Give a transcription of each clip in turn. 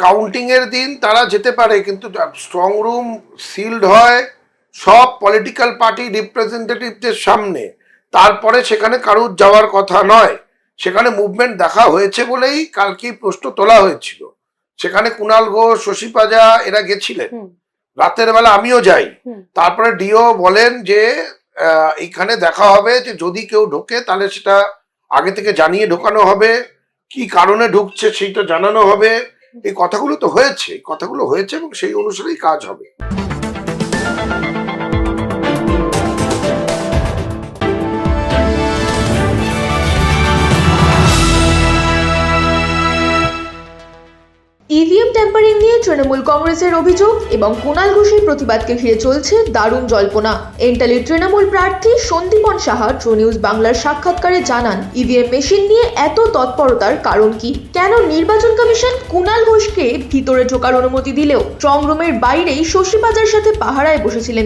Counting এর দিন তারা যেতে পারে, কিন্তু স্ট্রং রুম সিলড হয় সব পলিটিক্যাল পার্টি রিপ্রেজেন্টেটিভদের সামনে, তারপরে সেখানে কারুর যাওয়ার কথা নয়। সেখানে মুভমেন্ট দেখা হয়েছে বলেই কালকে প্রশ্ন তোলা হয়েছিল। সেখানে কুণাল ঘোষ, শশী পাজা এরা গেছিলেন, রাতের বেলা আমিও যাই। তারপরে ডিও বলেন যে এইখানে দেখা হবে, যে যদি কেউ ঢোকে তাহলে সেটা আগে থেকে জানিয়ে ঢোকানো হবে, কি কারণে ঢুকছে সেইটা জানানো হবে। এই কথাগুলো তো হয়েছে, কথাগুলো হয়েছে এবং সেই অনুসারেই কাজ হবে। ইভিএম ট্যাম্পারিং নিয়ে তৃণমূল কংগ্রেসের অভিযোগ এবং কুণাল ঘোষের প্রতিবাদকে ঘিরে চলছে দারুণ জল্পনা। এন্টালির তৃণমূল প্রার্থী সন্দীপন সাহা ট্রু নিউজ বাংলার সাক্ষাৎকারে জানান, ইভিএম মেশিন নিয়ে এত তৎপরতার কারণ কি? কেন নির্বাচন কমিশন কুণাল ঘোষকে ভিতরে ঢোকার অনুমতি দিলেও স্ট্রং রুমের বাইরেই শশী পাজার সাথে পাহারায় বসেছিলেন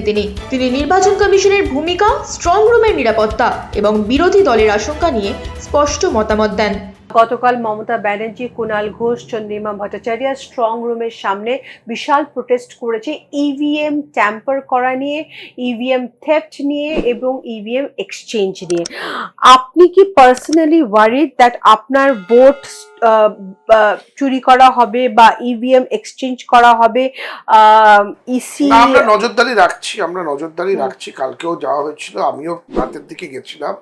তিনি নির্বাচন কমিশনের ভূমিকা, স্ট্রং রুমের নিরাপত্তা এবং বিরোধী দলের আশঙ্কা নিয়ে স্পষ্ট মতামত দেন। গতকাল মমতা ব্যানার্জি, কুণাল ঘোষ, চন্দ্রিমা ভট্টাচার্য স্ট্রং রুমের সামনে বিশাল প্রোটেস্ট করেছে ইভিএম ট্যাম্পার করা নিয়ে, ইভিএম থেফট নিয়ে এবং ইভিএম এক্সচেঞ্জ নিয়ে। আপনি কি পার্সোনালি ওয়ারিড দ্যাট আপনার ভোট চুরি করা হবে বা ইভিএম এক্সচেঞ্জ করা হবে? ইসি আমরা নজরদারি রাখছি। কালকেও যাওয়া হয়েছিল, আমিও রাতের দিকে গেছিলাম।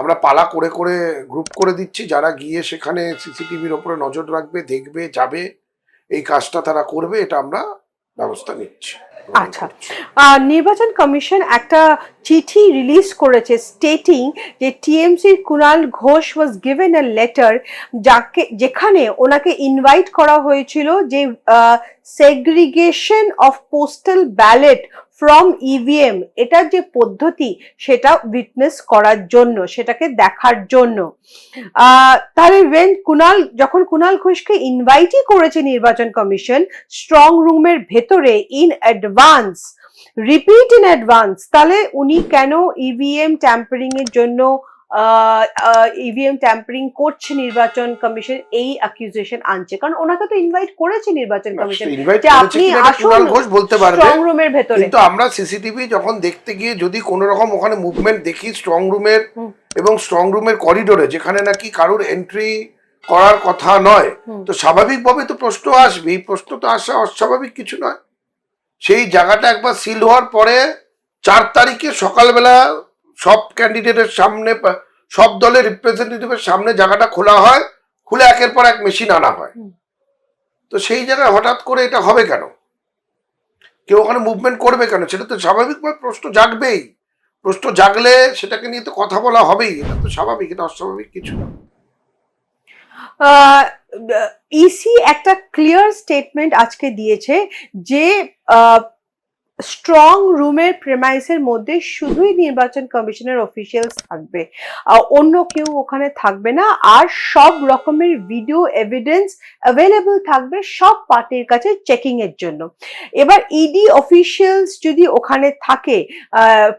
আমরা পালা করে করে গ্রুপ করে দিচ্ছি, যারা গিয়ে সেখানে সিসিটিভির ওপরে নজর রাখবে, দেখবে, যাবে, এই কাজটা তারা করবে, এটা আমরা ব্যবস্থা নিচ্ছি। আচ্ছা, নির্বাচন কমিশন একটা চিঠি রিলিজ করেছে স্টেটিং যে টিএমসির Kunal Ghosh was given a letter, যেখানে ওনাকে ইনভাইট করা হয়েছিল যে segregation of postal ballot from EVM, এটার যে পদ্ধতি সেটা উইটনেস করার জন্য, সেটাকে দেখার জন্য। তাহলে যখন কুণাল ঘোষকে ইনভাইটই করেছে নির্বাচন কমিশন স্ট্রং রুমের ভেতরে ইন অ্যাডভান্স, তাহলে উনি কেন ইভিএম ট্যাম্পারিং এর জন্য ইভিএম ট্যাম্পারিং করছে নির্বাচন কমিশন এই অ্যাকিউজেশন আনছে? কারণ ওনাকে তো ইনভাইট করেছে নির্বাচন কমিশন যে আপনি আসুন বলতে পারবে স্ট্রং রুমের ভেতরে। কিন্তু আমরা সিসিটিভি যখন দেখতে গিয়ে যদি কোনো রকম ওখানে মুভমেন্ট দেখি স্ট্রং রুমের এবং স্ট্রং রুমের করিডোরে, যেখানে নাকি কারোর এন্ট্রি করার কথা নয়, তো স্বাভাবিকভাবে তো প্রশ্ন আসবে। এই প্রশ্ন তো আসা অস্বাভাবিক কিছু নয়। সেই জায়গাটা একবার সিল হওয়ার পরে 4 তারিখে সকালবেলা সব ক্যান্ডিডেটের সামনে, সব দলের রিপ্রেজেন্টেটিভের সামনে জায়গাটা খোলা হয়, খুলে একের পর এক মেশিন আনা হয়। তো সেই জায়গায় হঠাৎ করে এটা হবে কেন? কেউ ওখানে মুভমেন্ট করবে কেন? সেটা তো স্বাভাবিকভাবে প্রশ্ন জাগবেই। প্রশ্ন জাগলে সেটাকে নিয়ে তো কথা বলা হবেই, এটা তো স্বাভাবিক, এটা অস্বাভাবিক কিছু না। ইসি একটা ক্লিয়ার স্টেটমেন্ট আজকে দিয়েছে যে স্ট্রং রুমের প্রেমাইসের মধ্যে শুধুই নির্বাচন কমিশনের অফিসিয়ালস থাকবে, অন্য কেউ ওখানে থাকবে না, আর সব রকমের ভিডিও এভিডেন্স অ্যাভেলেবল থাকবে সব পার্টির কাছে চেকিং এর জন্য। এবার ইডি অফিসিয়ালস যদি ওখানে থাকে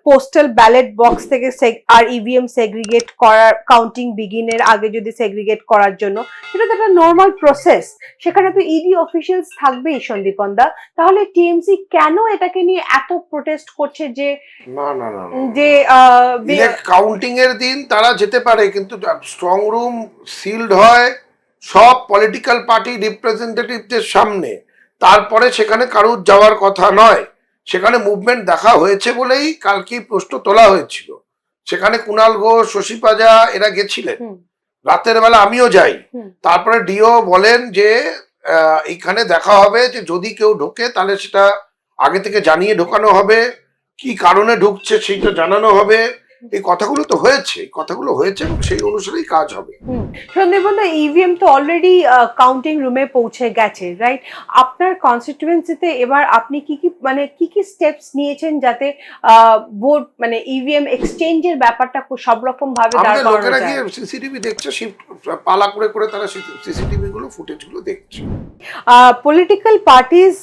পোস্টাল ব্যালট বক্স থেকে আর ইভিএম সেগ্রিগেট করার, কাউন্টিং বিগিনের আগে যদি সেগ্রিগেট করার জন্য, সেটা তো একটা নর্মাল প্রসেস, সেখানে তো ইডি অফিসিয়ালস থাকবেই সন্দীপন দা। তাহলে টিএমসি কেন এটাকে নিয়ে এত প্রোটেস্ট করছে যে কাউন্টিং এর দিন তারা যেতে পারে, কিন্তু স্ট্রং রুম সিলড হয় সব পলিটিক্যাল পার্টি রিপ্রেজেন্টেটিভদের সামনে, তারপরে সেখানে কারুর যাওয়ার কথা নয়। সেখানে মুভমেন্ট দেখা হয়েছে বলেই কালকে প্রশ্ন তোলা হয়েছিল। সেখানে কুণাল ঘোষ, শশী পাজা এরা গেছিলেন, রাতের বেলা আমিও যাই। তারপরে ডিও বলেন যে এইখানে দেখা হবে, যে যদি কেউ ঢোকে তাহলে সেটা আগে থেকে জানিয়ে ঢোকানো হবে, কি কারণে ঢুকছে সেইটা জানানো হবে। এই কথাগুলো তো হয়েছে, এবং সেই অনুসারেই কাজ হবে। সন্দীপন দা, ইভিএম তো অলরেডি কাউন্টিং রুমে পৌঁছে গেছে, রাইট? আপনার কনস্টিটিউয়েন্সিতে এবার আপনি কি কি স্টেপস নিয়েছেন যাতে ভোট ইভিএম এক্সচেঞ্জের ব্যাপারটা সব রকম ভাবে দাঁড় করানো যায়? সিসিটিভি দেখছে, পালা করে করে তারা সিসিটিভি গুলো, ফুটেজ গুলো দেখছে। পলিটিক্যাল পার্টিস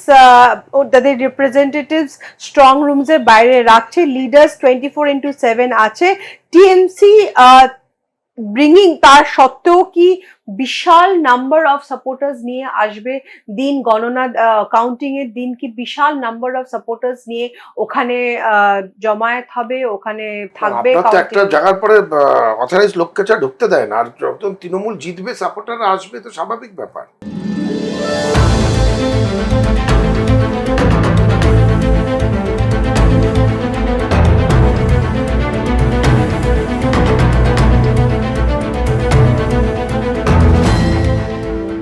তাদের রিপ্রেজেন্টেটিভস স্ট্রং রুমস এর বাইরে রাখছে, লিডার্স 24/7 আছে। টিএমসি ব্রিঙ্গিং, তার সত্ত্বেও কি বিশাল নাম্বার অফ সাপোর্টার্স নিয়ে আসবে? দিন গণনা কাউন্টিং এর দিন কি বিশাল নাম্বার অফ সাপোর্টার্স নিয়ে ওখানে জমায়েত হবে, ওখানে থাকবে? আপনার তো একটা counting এ? জায়গার পরে অথরাইজ লোককে ঢুকতে দেয় না, আর যখন তৃণমূল জিতবে সাপোর্টাররা আসবে, তো স্বাভাবিক ব্যাপার।